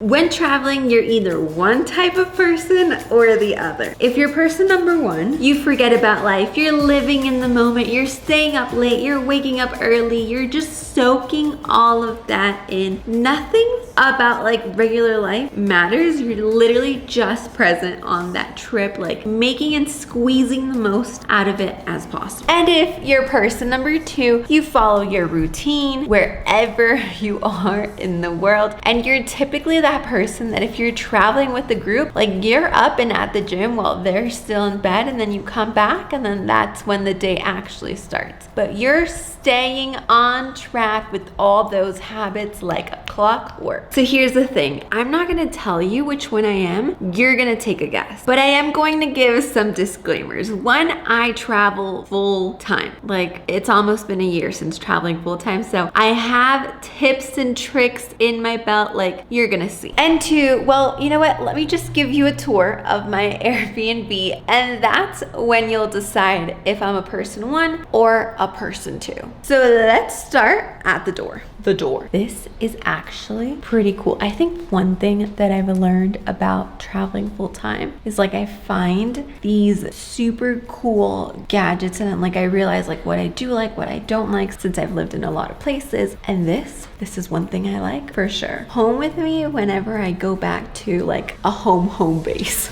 When traveling, you're either one type of person or the other. If you're person number one, you forget about life. You're living in the moment. You're staying up late. You're waking up early. You're just soaking all of that in. Nothing about like regular life matters. You're literally just present on that trip, like making and squeezing the most out of it as possible. And if you're person number two, you follow your routine wherever you are in the world. And you're typically that person that if you're traveling with the group, like you're up and at the gym while they're still in bed, and then you come back and then that's when the day actually starts. But you're staying on track with all those habits like a clockwork. So here's the thing. I'm not gonna tell you which one I am. You're gonna take a guess. But I am going to give some disclaimers. One, I travel full time. Like it's almost been a year since traveling full time. So I have tips and tricks in my belt like you're gonna see. And two, well, you know what? Let me just give you a tour of my Airbnb, and that's when you'll decide if I'm a person one or a person two. So let's start at the door. The door. This is actually pretty cool. I think one thing that I've learned about traveling full time is like I find these super cool gadgets, and like I realize like what I do like, what I don't like, since I've lived in a lot of places. And this is one thing I like for sure. Home with me whenever I go back to like a home base.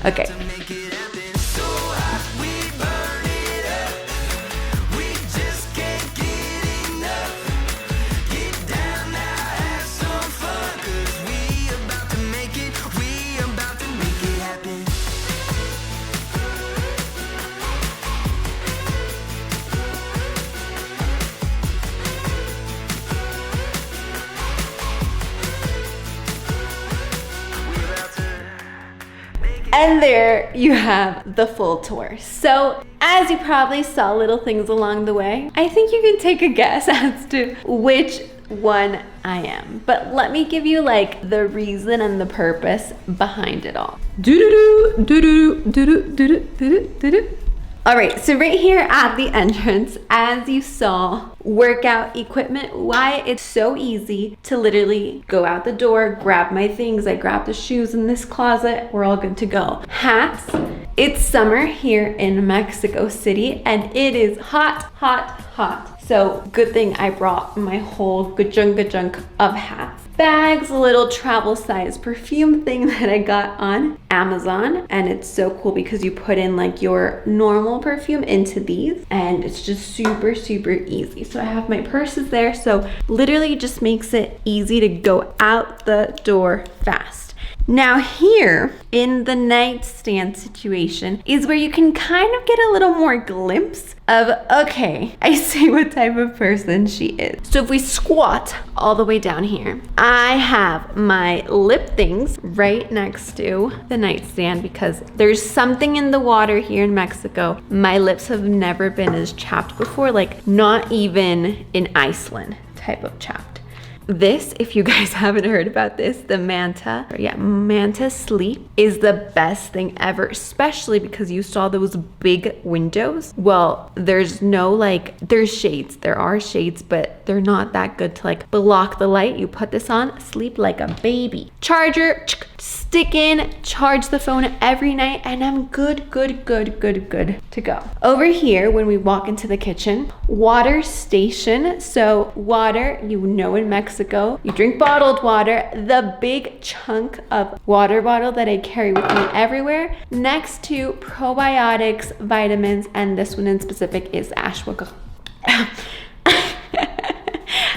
Okay. And there you have the full tour. So as you probably saw little things along the way, I think you can take a guess as to which one I am. But let me give you like the reason and the purpose behind it all. All right, so right here at the entrance, as you saw, workout equipment. Why it's so easy to literally go out the door, grab my things. I grab the shoes in this closet. We're all good to go. Hats. It's summer here in Mexico City, and it is hot, hot, hot. So good thing I brought my whole good chunk of hats. Bags, a little travel size perfume thing that I got on Amazon, and it's so cool because you put in like your normal perfume into these, and it's just super easy. So I have my purses there, so literally just makes it easy to go out the door fast. Now here in the nightstand situation is where you can kind of get a little more glimpse of, okay, I see what type of person she is. So if we squat all the way down here, I have my lip things right next to the nightstand because there's something in the water here in Mexico. My lips have never been as chapped before, like not even in Iceland type of chapped. This, if you guys haven't heard about this, the Manta Sleep is the best thing ever, especially because you saw those big windows. Well, there's no like, there's shades. There are shades, but they're not that good to like block the light. You put this on, sleep like a baby. Charger, stick in, charge the phone every night, and I'm good to go. Over here, when we walk into the kitchen, water station. So water, you know, in Mexico, you drink bottled water. The big chunk of water bottle that I carry with me everywhere, next to probiotics, vitamins, and this one in specific is ashwagandha.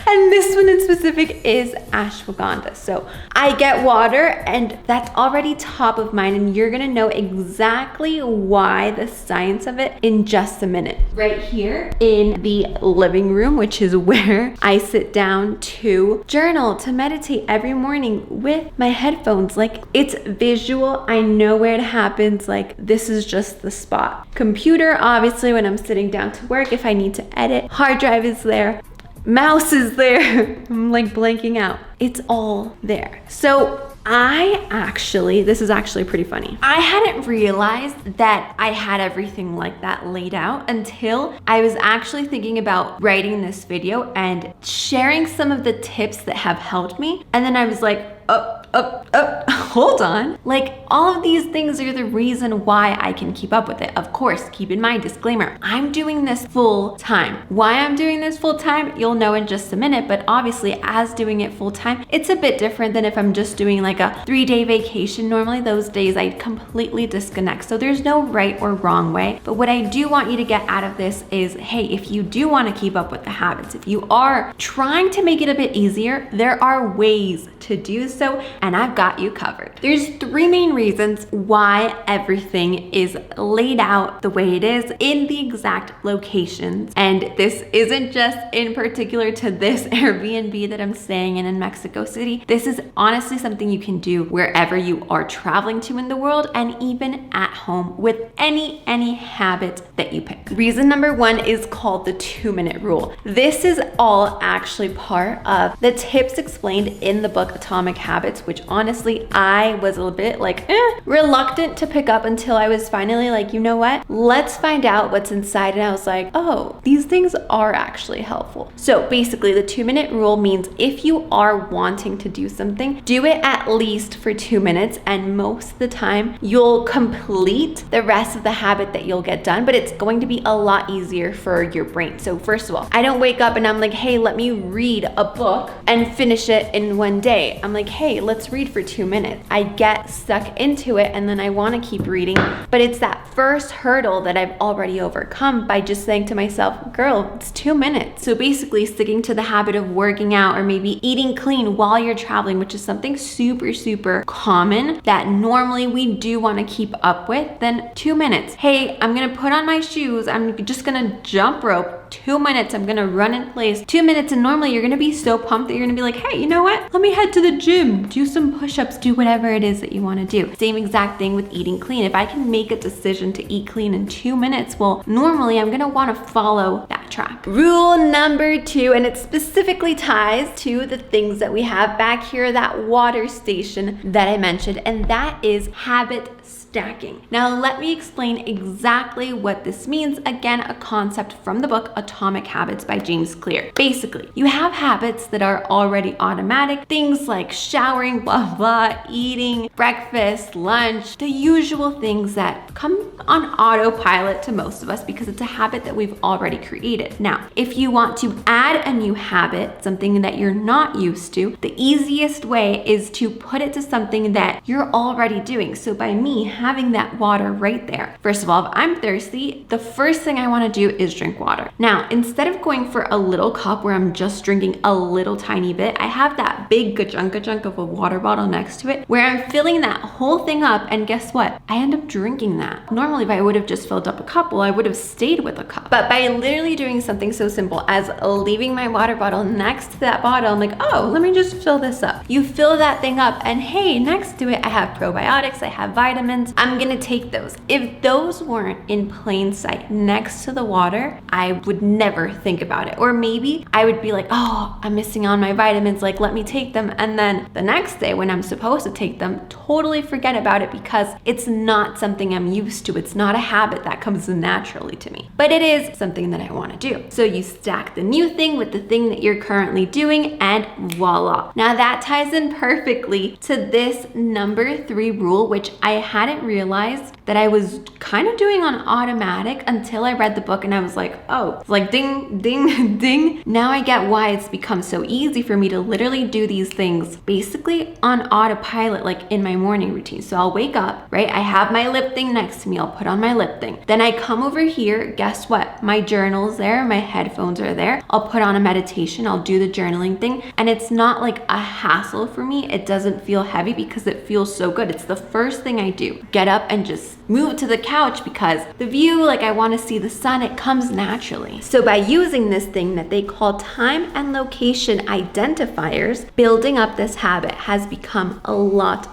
And this one in specific is ashwagandha. So I get water, and that's already top of mind, and you're gonna know exactly why, the science of it, in just a minute. Right here in the living room, which is where I sit down to journal, to meditate every morning with my headphones. Like, it's visual. I know where it happens. Like, this is just the spot. Computer, obviously, when I'm sitting down to work, if I need to edit. Hard drive is there. Mouse is there. I'm like blanking out. It's all there. So this is actually pretty funny. I hadn't realized that I had everything like that laid out until I was actually thinking about writing this video and sharing some of the tips that have helped me. And then I was like, hold on. Like, all of these things are the reason why I can keep up with it. Of course, keep in mind, disclaimer, I'm doing this full time. Why I'm doing this full time, you'll know in just a minute, but obviously as doing it full time, it's a bit different than if I'm just doing like a 3-day vacation. Normally those days I completely disconnect. So there's no right or wrong way. But what I do want you to get out of this is, hey, if you do want to keep up with the habits, if you are trying to make it a bit easier, there are ways to do so, and I've got you covered. There's 3 main reasons why everything is laid out the way it is in the exact locations. And this isn't just in particular to this Airbnb that I'm staying in Mexico City. This is honestly something you can do wherever you are traveling to in the world, and even at home with any habit that you pick. Reason number 1 is called the 2-minute rule. This is all actually part of the tips explained in the book Atomic Habits, which honestly I was a little bit like reluctant to pick up until I was finally like, you know what? Let's find out what's inside. And I was like, oh, these things are actually helpful. So basically the 2-minute rule means if you are wanting to do something, do it at least for 2 minutes, and most of the time you'll complete the rest of the habit that you'll get done, but it's going to be a lot easier for your brain. So first of all, I don't wake up and I'm like, hey, let me read a book and finish it in 1 day. I'm like, hey, let's read for 2 minutes. I get stuck into it and then I want to keep reading, but it's that first hurdle that I've already overcome by just saying to myself, girl, it's 2 minutes. So basically sticking to the habit of working out or maybe eating clean while you're traveling, which is something super common that normally we do want to keep up with, then 2 minutes. Hey, I'm gonna put on my shoes, I'm just gonna jump rope, 2 minutes, I'm gonna run in place, 2 minutes, and normally you're gonna be so pumped that you're gonna be like, hey, you know what? Let me head to the gym, do some push-ups, do whatever it is that you wanna do. Same exact thing with eating clean. If I can make a decision to eat clean in 2 minutes, well, normally I'm gonna wanna follow that track. Rule number 2, and it specifically ties to the things that we have back here, that water station that I mentioned, and that is habit stacking. Now let me explain exactly what this means. Again, a concept from the book Atomic Habits by James Clear. Basically, you have habits that are already automatic, things like showering, blah blah, eating, breakfast, lunch, the usual things that come on autopilot to most of us because it's a habit that we've already created. Now, if you want to add a new habit, something that you're not used to, the easiest way is to put it to something that you're already doing. So by me having that water right there, first of all, if I'm thirsty, the first thing I want to do is drink water. Now, instead of going for a little cup where I'm just drinking a little tiny bit, I have that big gajunk of a water bottle next to it where I'm filling that whole thing up, and guess what? I end up drinking that. Normally, if I would have just filled up a cup, well, I would have stayed with a cup. But by literally doing something so simple as leaving my water bottle next to that bottle, I'm like, oh, let me just fill this up. You fill that thing up, and hey, next to it, I have probiotics, I have vitamins. I'm gonna take those. If those weren't in plain sight next to the water, I would never think about it. Or maybe I would be like, oh, I'm missing on my vitamins, like let me take them. And then the next day when I'm supposed to take them, totally forget about it because it's not something I'm used to. It's not a habit that comes naturally to me, but it is something that I wanna do. So you stack the new thing with the thing that you're currently doing, and voila. Now that ties in perfectly to this number 3 rule, which I hadn't realized that I was kind of doing on automatic until I read the book, and I was like, oh, it's like ding, ding, ding. Now I get why it's become so easy for me to literally do these things basically on autopilot, like in my morning routine. So I'll wake up, right? I have my lip thing next to me. I'll put on my lip thing. Then I come over here. Guess what? My journal's there. My headphones are there. I'll put on a meditation. I'll do the journaling thing. And it's not like a hassle for me. It doesn't feel heavy because it feels so good. It's the first thing I do. Get up and just move to the couch because the view, like I want to see the sun, it comes naturally. So by using this thing that they call time and location identifiers, building up this habit has become a lot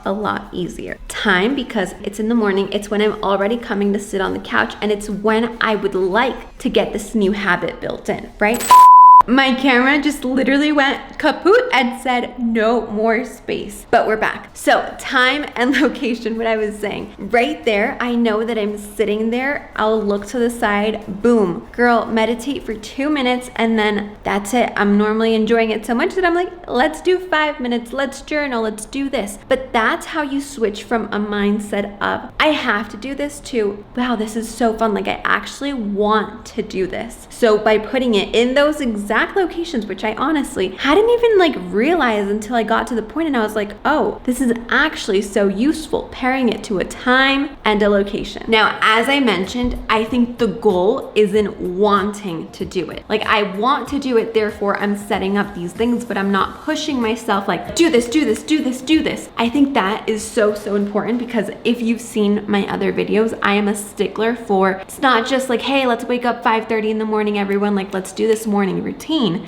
easier. Time, because it's in the morning, it's when I'm already coming to sit on the couch, and it's when I would like to get this new habit built in, right? My camera just literally went kaput and said no more space, but we're back. So time and location, what I was saying, right there, I know that I'm sitting there. I'll look to the side, boom, girl, meditate for 2 minutes and then that's it. I'm normally enjoying it so much that I'm like, let's do 5 minutes, let's journal, let's do this. But that's how you switch from a mindset of, I have to do this to, wow, this is so fun. Like I actually want to do this. So by putting it in those exact locations, which I honestly hadn't even like realized until I got to the point and I was like, oh, this is actually so useful, pairing it to a time and a location. Now, as I mentioned, I think the goal isn't wanting to do it. Like I want to do it, therefore I'm setting up these things, but I'm not pushing myself like, do this, do this, do this, do this. I think that is so, so important because if you've seen my other videos, I am a stickler for, it's not just like, hey, let's wake up 5:30 in the morning, everyone, like let's do this morning routine.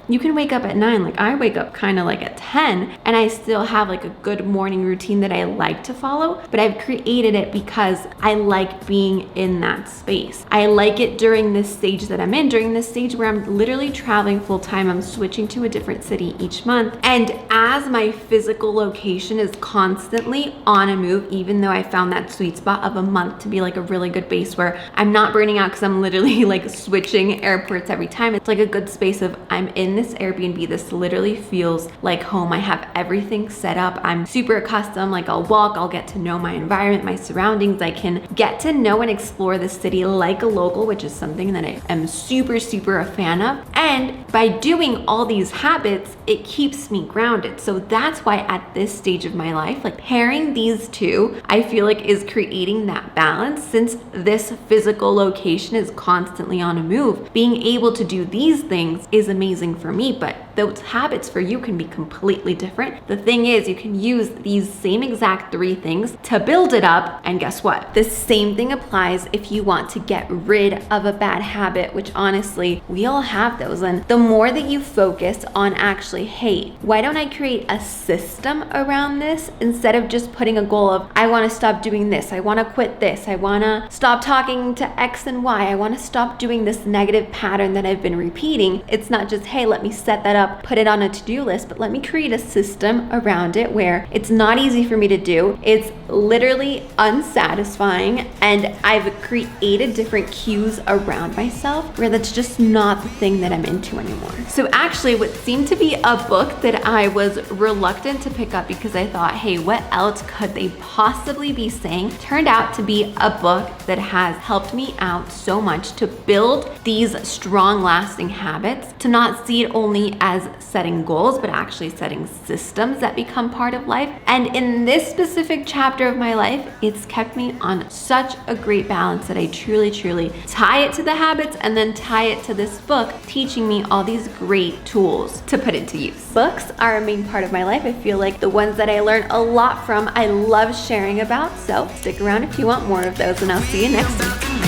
You can wake up at 9, like I wake up kind of like at 10 and I still have like a good morning routine that I like to follow, but I've created it because I like being in that space. I like it during this stage that I'm in, during this stage where I'm literally traveling full time. I'm switching to a different city each month. And as my physical location is constantly on a move, even though I found that sweet spot of a month to be like a really good base where I'm not burning out because I'm literally like switching airports every time. It's like a good space of I'm in this Airbnb. This literally feels like home. I have everything set up. I'm super accustomed. Like I'll walk, I'll get to know my environment, my surroundings. I can get to know and explore the city like a local, which is something that I am super, super a fan of. And by doing all these habits, it keeps me grounded. So that's why at this stage of my life, like pairing these two, I feel like is creating that balance. Since this physical location is constantly on a move, being able to do these things is amazing for me, but those habits for you can be completely different. The thing is, you can use these same exact 3 things to build it up, and guess what? The same thing applies if you want to get rid of a bad habit, which honestly, we all have those. And the more that you focus on actually, hey, why don't I create a system around this instead of just putting a goal of, I want to stop doing this, I want to quit this, I want to stop talking to X and Y, I want to stop doing this negative pattern that I've been repeating. It's not just, hey, let me set that up, put it on a to-do list, but let me create a system around it where it's not easy for me to do. It's literally unsatisfying, and I've created different cues around myself where that's just not the thing that I'm into anymore. So actually what seemed to be a book that I was reluctant to pick up because I thought, hey, what else could they possibly be saying, turned out to be a book that has helped me out so much to build these strong lasting habits, to not see it only as setting goals, but actually setting systems that become part of life. And in this specific chapter of my life, it's kept me on such a great balance that I truly, truly tie it to the habits and then tie it to this book, teaching me all these great tools to put into use. Books are a main part of my life. I feel like the ones that I learn a lot from, I love sharing about. So stick around if you want more of those, and I'll see you next week.